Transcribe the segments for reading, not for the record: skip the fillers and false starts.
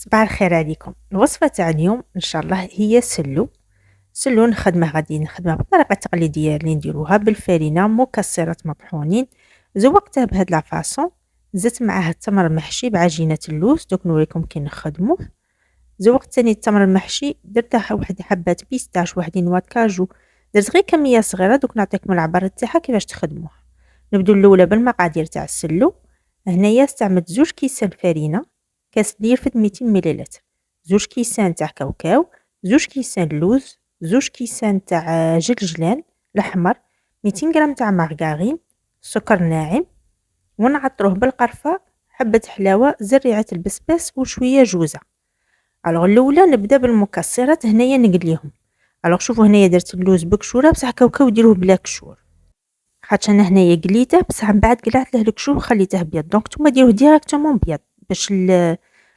صباح الخير عليكم. الوصفة تاع اليوم ان شاء الله هي سلو غادي نخدمه بالطريقة التقليدية اللي نديروها بالفرينة، مكسرات مطحونين. زوقته بهاد لافاصون، زدت معاه التمر المحشي بعجينة اللوز، دوك نوريكم كي نخدموه. زوقت ثاني التمر المحشي، درت واحد حبات بيستاش، واحد نوات كاجو، درت غير كمية صغيرة. دوك نعطيكم العبارة تاعها كيفاش تخدموه. نبدو الاولى بالمقادير تاع السلو. هنايا استعملت 2 كيسان فرينة، كاس اللي يرفد 200 مليلتر، 2 كيسان تاع كاوكاو، 2 كيسان لوز، 2 كيسان تاع جلجلان الاحمر، 200 غرام تاع مارغارين، سكر ناعم، ونعطروه بالقرفة، حبة حلاوة، زريعة البسباس وشوية جوزة. الوغ الاولى نبدا بالمكسرات. هنايا نقليهم. الوغ شوفوا هنايا درت اللوز بقشوره، بصح كاوكاو ديروه بلا قشور، خاطش انا هنايا قليته بصح من بعد قلعت له القشور وخليته ابيض. دونك نتوما ديروه ديراكتومون بيض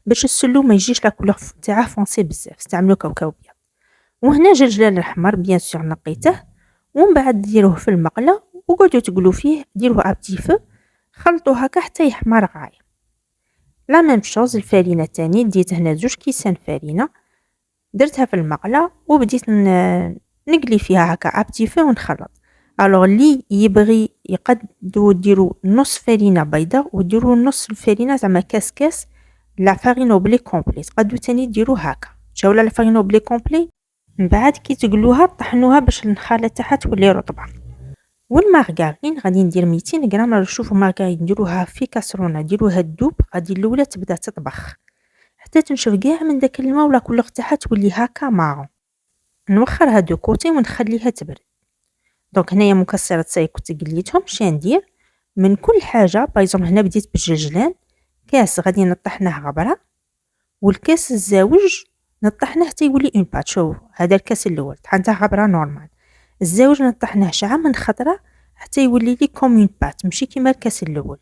باش السلو ما يجيش لا كولور تاعه فونسي بزاف، استعملوا كاوكاو بيض. وهنا جلجلان الاحمر بيان سور نقيته، ومن بعد ديروه في المقله وقعدوا تقلوا فيه، ديروه ابتي فو، خلطوه هكا حتى يحمر غاية. لا ميم شوز الفرينه تاني، ديت هنا 2 كيسان فرينه، درتها في المقله وبديت نقلي فيها هكا ابتي فو ونخلط. الوغ اللي يبغي يقدو ديروا نص فرينه بيضاء وديروا نص الفرينه زعما كاس لا فارينو بلي كومبلي، تقدو تاني ديروا هكا تشاولا لا فارينو بلي كومبلي. من بعد كي تقلوها طحنوها باش الخاله تاعها تولي رطبه. والمارغرين غادي ندير 200 غرام. شوفوا مارغرين ديروها في كاسرونه، ديروها الدوب، غادي الاولى تبدا تطبخ حتى تنشف كاع من داك الماء ولا كولور تاعها تولي هكا مارون. نوخرها دو كوتي ونخليها تبرد. دونك هنايا مكسرات صاي كنت قليتهم. شنو ندير من كل حاجه؟ بايزون هنا بديت بالجلجلان، كاس غادي نطحنه غبره، والكاس الزاوج نطحنه حتى يولي اون بات. شوف هذا الكاس الاول طحنته غبره نورمال، الزاوج نطحنه شعه من خطره حتى يولي لي كوم اون بات، ماشي كيما الكاس الاول.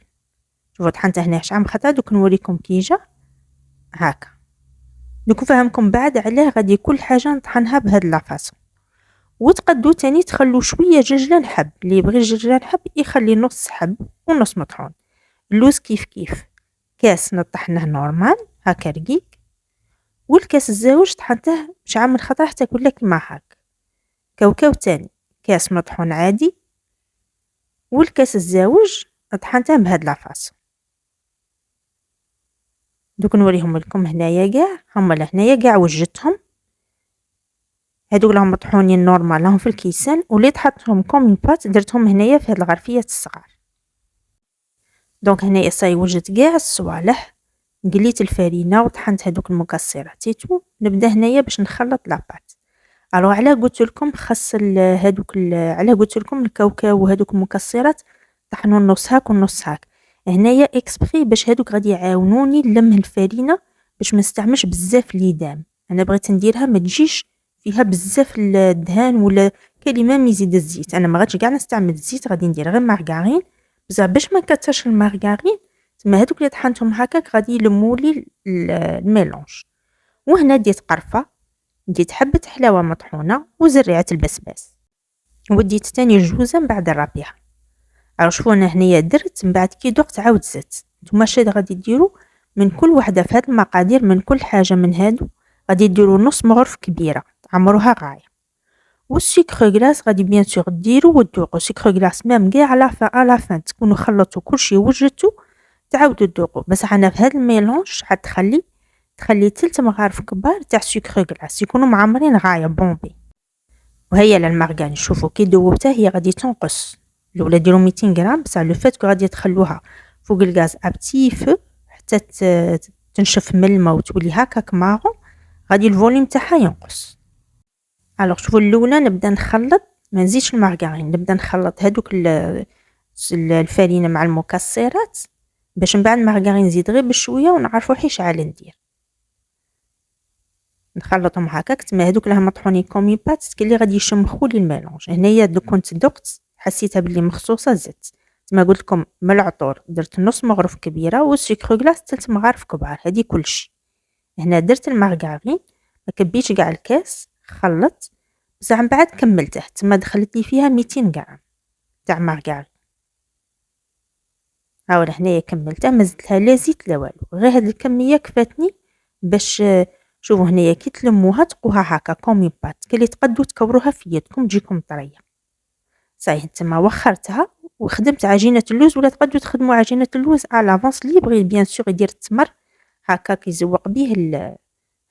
شوفوا طحنته هنا شعه من خطره. دوك نوريكم كي جا هكا. دوك نفهمكم بعد علاه غادي كل حاجه نطحنها بهاد لافاصون. وتقدو تاني تخلو شويه جلجلان حب، اللي يبغي الجلجلان حب يخلي نص حب ونص مطحون. اللوز كيف كاس نطحنه نورمال هكا رقيق، والكاس الزاوج طحنته شعا من خطره حتى يكون لك كيما هاك. كاوكاو تاني كاس مطحون عادي، والكاس الزاوج طحنته بهاد لافاصون. دوك نوريهم لكم هنايا كاع، هما لهنايا كاع وجدتهم. هادوك راهم مطحونين نورمال راهم في الكيسان، واللي طحنتهم كوم بات درتهم هنايا في هاد الغرفيات الصغار. دونك هنايا صاي وجدت كاع الصوالح، قليت الفرينه وطحنت هادوك المكسرات تيتو. نبدا هنايا باش نخلط لاباط. الو على قلت لكم خاص على قلت لكم الكاوكاو وهادوك المكسرات طحنوا النص هاك والنص هاك. هنايا اكسبري باش هادوك غادي يعاونوني نلمه الفرينه باش ما نستعملش بزاف ليدام. انا بغيت نديرها ما تجيش فيها بزاف الدهان ولا كلمه ميزيد الزيت. انا ما غاديش كاع نستعمل الزيت، غادي ندير غير مارغرين بزاف باش ما نكثرش المارغرين. تما هادوك اللي طحنتهم هكاك غادي يلمولي الميلونج. وهنا ديت قرفه، ديت حبه حلاوه مطحونه وزريعه البسباس، وديت تاني جوزه من بعد الرابيها. شوفوا انا هنايا درت من بعد كي دقت عاود زدت. نتوما شاد غادي ديروا من كل وحده في هاد المقادير، من كل حاجه من هادو غادي ديروا نص مغرف كبيره عمروها غايه. والسكر غلاس غادي بيان سور ديروا وتذوقوا سكر غلاس ميم كاع على فان تكونوا خلطتوا كلشي وجدتوا تعاودوا تذوقوا. بس انا في هذا الميلونج حتخلي 3 مغارف كبار تاع سكر غلاس يكونوا معمرين غايه بومبي. وهي للمارغرين شوفوا كي دوبتها هي غادي تنقص. الاولى ديروا 200 غرام بصح لو فات كو غادي تخلوها فوق الغاز ابتي فو حتى تنشف من الماء وتولي هكاك مارون، غادي الفوليوم تاعها ينقص. الوغ شوفوا الاولى نبدا نخلط، ما نزيدش المارغرين، نبدا نخلط هادوك الفرينه مع المكسرات باش من بعد المارغرين نزيد غير بشويه ونعرفوا حي شحال ندير. نخلطهم هكاك. تما هادوك راهم مطحونين كومي بات اللي غادي يشمخوا لي الميلونج. هنايا دوك كنت دقت حسيتها بلي مخصوصه زدت. تما قلت لكم من العطور درت نص مغرف كبيره والسكر غلاس 3 مغارف كبار، هادي كلشي. هنا درت المارغرين ما كبيتش كاع الكاس، خلط بصح من بعد كملته. تما دخلت لي فيها 200 غرام تاع مارغرين. هاولا هنايا كملته، ما زدتها لا زيت لا والو، غير هاد الكميه كفاتني باش شوفوا هنايا كي تلموها تقوها هكا كومي بات كلي تقدو تكوروها في يدكم تجيكم طريه. صحيح نتما وخرتها وخدمت عجينه اللوز، ولا تقدو تخدموا عجينه اللوز على لافونس لي بغي بيان سور يدير التمر هكا كيزوق به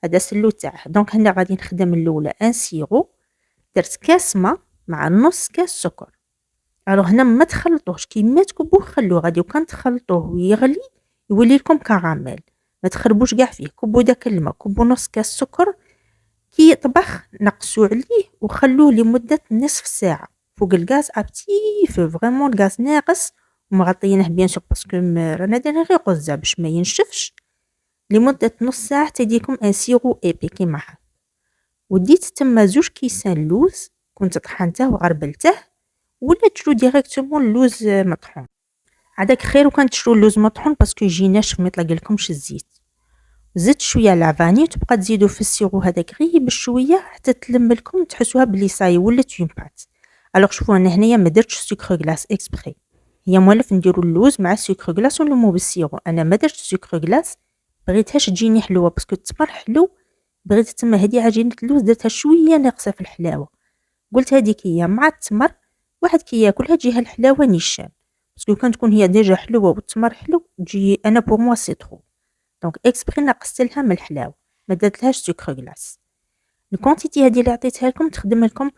هذا السلو تاعه. دونك هنا غادي نخدم الاولى ان سيرو، درت كاس ما مع نص كاس سكر. الوغ هنا ما تخلطوهش كيما تكبوه، خلوه غادي وكان تخلطوه ويغلي يولي لكم كراميل، ما تخربوش كاع فيه. كبوا داك الماء، كبوا نص كاس سكر، كي يطبخ نقصوا عليه وخلوه لمده نصف ساعه فوق الغاز ابتي فو، فريمون الغاز ناقص ومغطينه بيان سور باسكو رانا دايرين غير قزه باش ما ينشفش، لمده نص ساعه تديكم ان سيرو ايبي كيما هكا. وديت تما 2 كيسان لوز كنت طحنته وغربلته، ولا تشرو ديريكتومون اللوز مطحون، هذاك خير وكان تشرو اللوز مطحون باسكو يجي ناشف ما يطلقلكمش الزيت. زدت شويه لافاني وتبقى تزيدوا في السيرو هذاك غير بشويه حتى تلم لكم تحسوها بلي صاي ولات اون بات. الوغ شوفوا انا هنايا ما درتش سكر غلاس اكسبري، هي موالف نديروا اللوز مع السكر غلاس ونلمو بالسيرو. انا ما درتش سكر غلاس، بغيتهاش تجيني حلوه باسكو التمر حلو، بغيت تما هذه عجينه اللوز درتها شويه ناقصه في الحلاوه. قلت هذيك هي مع التمر واحد كي ياكلها تجيها الحلاوه نيشان، باسكو كان تكون هي ديجا حلوه والتمر حلو تجي انا بور موا سي ترو. دونك اكسبري نقصت لها من الحلاوه، ما درتلهاش سكر غلاس. الكونتيتي هذه اللي عطيتها لكم تخدم لكم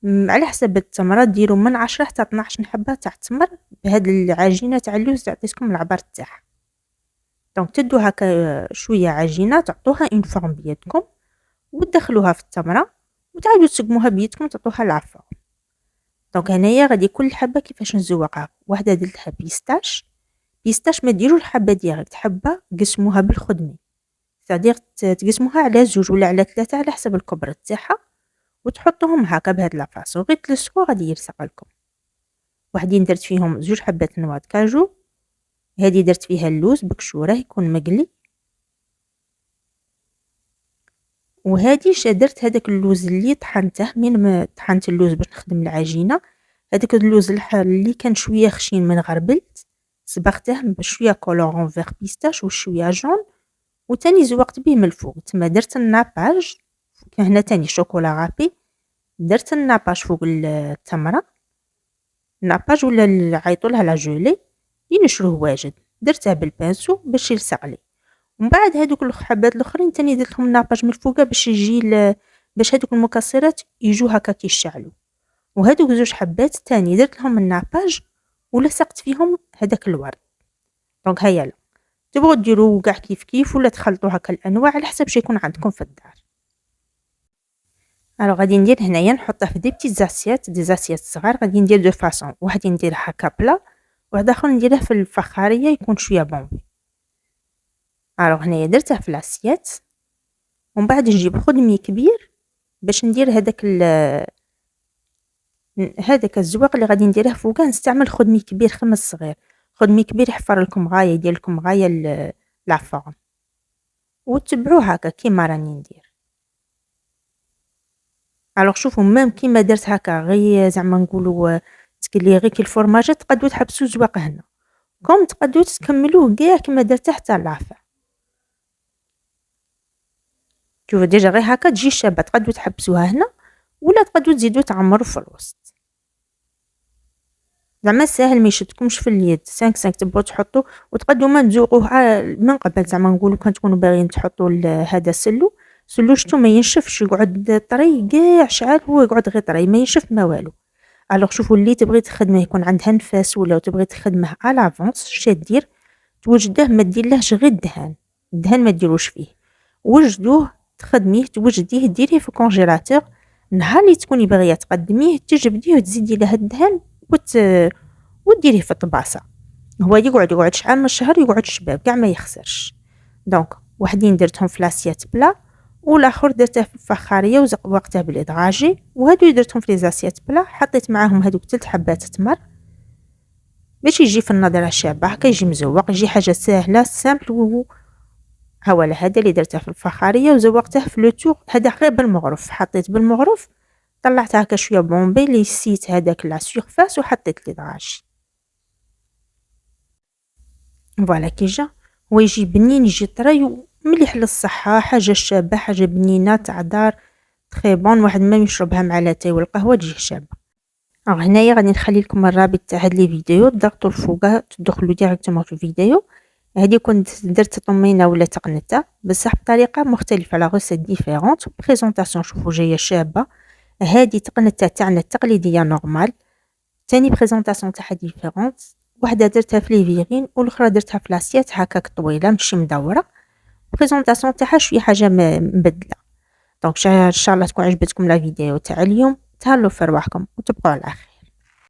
على حسب التمره، ديروا من 10 حتى 12 حبه تاع التمر بهاد العجينه تاع اللوز اللي عطيتكم العبار تاعها. دونك تدوا هكا شويه عجينه تعطوها اون فورم بيدكم وتدخلوها في التمره وتعاودوا تسقموها بيدكم تعطوها العفو. دونك هنايا غادي كل حبه كيفاش نزوقها. واحده درتها بيستاش ما ديروا الحبه ديريكت، حبه قسموها بالخدمي، صديق تقسموها على 2 ولا على 3 على حسب الكبر تاعها وتحطوهم هكا بهاد لافاصون غير تلصقوا غادي يلصق لكم. وحدين درت فيهم 2 حبات نواد كاجو، هذه درت فيها اللوز بكشوره يكون مقلي، وهذه درت هذاك اللوز اللي طحنته من ما طحنت اللوز باش نخدم العجينه. هذاك اللوز اللي كان شويه خشين من غربلت صبغته بشويه كولورون فيغ بيستاش وشويه جون، وتاني زوقت به من الفوق. تما درت الناباج هنا تاني شوكولا غابي، درت الناباج فوق التمره، الناباج ولا عيطوا لها لا جولي ينشروه واجد، درتها بالبانسو باش يلصق لي. ومن بعد هذوك الحبات الاخرين تاني درت لهم ناباج من الفوق باش يجي باش هذوك المكسرات يجوا هكا كيشعلوا. وهذوك 2 حبات تاني درت لهم الناباج ولصقت فيهم هذاك الورد. دونك هيا تبغوا ديروا كاع كيف كيف ولا تخلطوا هكا الانواع على حسب شي يكون عندكم في الدار. الو غادي ندير هنايا نحطها في دي بتيت زاسيات، دي زاسيات صغار، غادي ندير دو فاصون، واحد نديرها هكا بلا واحد اخر نديره في الفخاريه يكون شويه بومبي. الو هنايا درتها في لاسيات، ومن بعد نجيب خدمي كبير باش ندير هذاك الزواق اللي غادي نديره فوقه. نستعمل خدمي كبير خمس صغير، خدمي كبير يحفر لكم غايه يدير لكم غايه لافورم، وتبعوه هكا كيما راني ندير. الوغ شوفوا ميم كيما درت هكا غير زعما نقولوا تقلي غير كي الفرماجه، تقدروا تحبسوا زواق هنا كوم تقدروا تكملوه كاع كيما درته حتى لافا. شوفوا ديجا غير هكا تجي شابه، تقدروا تحبسوها هنا ولا تقدروا تزيدوا تعمروا في الوسط. زعما ساهل ما يشدكمش في اليد 5 تبغوا تحطوا، وتقدروا ما تزوقوه من قبل زعما نقولوا كان تكونوا باغيين تحطوا هذا سلو شتو ما ينشفش يقعد طري كاع شعال، هو يقعد غير طري ما ينشف ما والو. الوغ شوفوا اللي تبغي تخدمه يكون عندها نفاس ولا تبغي تخدمه على لافونس شي دير توجده، ما ديرلهش غير الدهان ما ديروش فيه، وجدوه تخدميه توجديه ديريه في الكونجيلاتور. نهار اللي تكوني باغيه تقدميه تجبديه وتزيدي له الدهان وديريه في الطباسه، هو يقعد شحال من شهر يقعد شباب كاع ما يخسرش. دونك وحدين درتهم في لاسيات بلا والاخر درته في الفخاريه وزوقته بالادراجي، وهادو درتهم في ليزاسيات بلا حطيت معاهم هذوك 3 حبات تمر باش يجي في النظره شابه هكا، يجي مزوق، يجي حاجه سهله سامبل. ها ولا هذا اللي درته في الفخاريه وزوقته في لو تور، هذا غير بالمغرف، حطيت بالمغرف طلعت هكا شويه بومبي لي سيت هذاك لا سيرفاس وحطيت ليدراجي. فوالا كي جا هو يجي بنين يجي طري مليح للصحة، حاجة شابة، حاجة بنينة تاع دار، تري بون، واحد ميم يشربها مع لاتاي والقهوة تجيه شابة. هنايا غادي نخلي لكم الرابط تاع هاد لي فيديو، تضغطوا الفوقه تدخلوا ديريكتومون في الفيديو. هادي كنت درت طمينة ولا تقنته بصح بطريقة مختلفة، لا غوسيت ديفيرونت، بريزونطاسيون شوفوا جاية شابة. هادي تقنته تاعنا التقليدية نورمال، تاني بريزونطاسيون تاعها ديفيرونت، وحدة درتها في ليفيغين والاخرى درتها في لاسيات هكاك طويلة ماشي مدورة، بريزونطاسيون تاعها شوية حاجة مبدلة. دونك ان شاء الله تكون عجبتكم لا فيديو تاع اليوم، تهلاو في رواحكم وتبقوا على خير.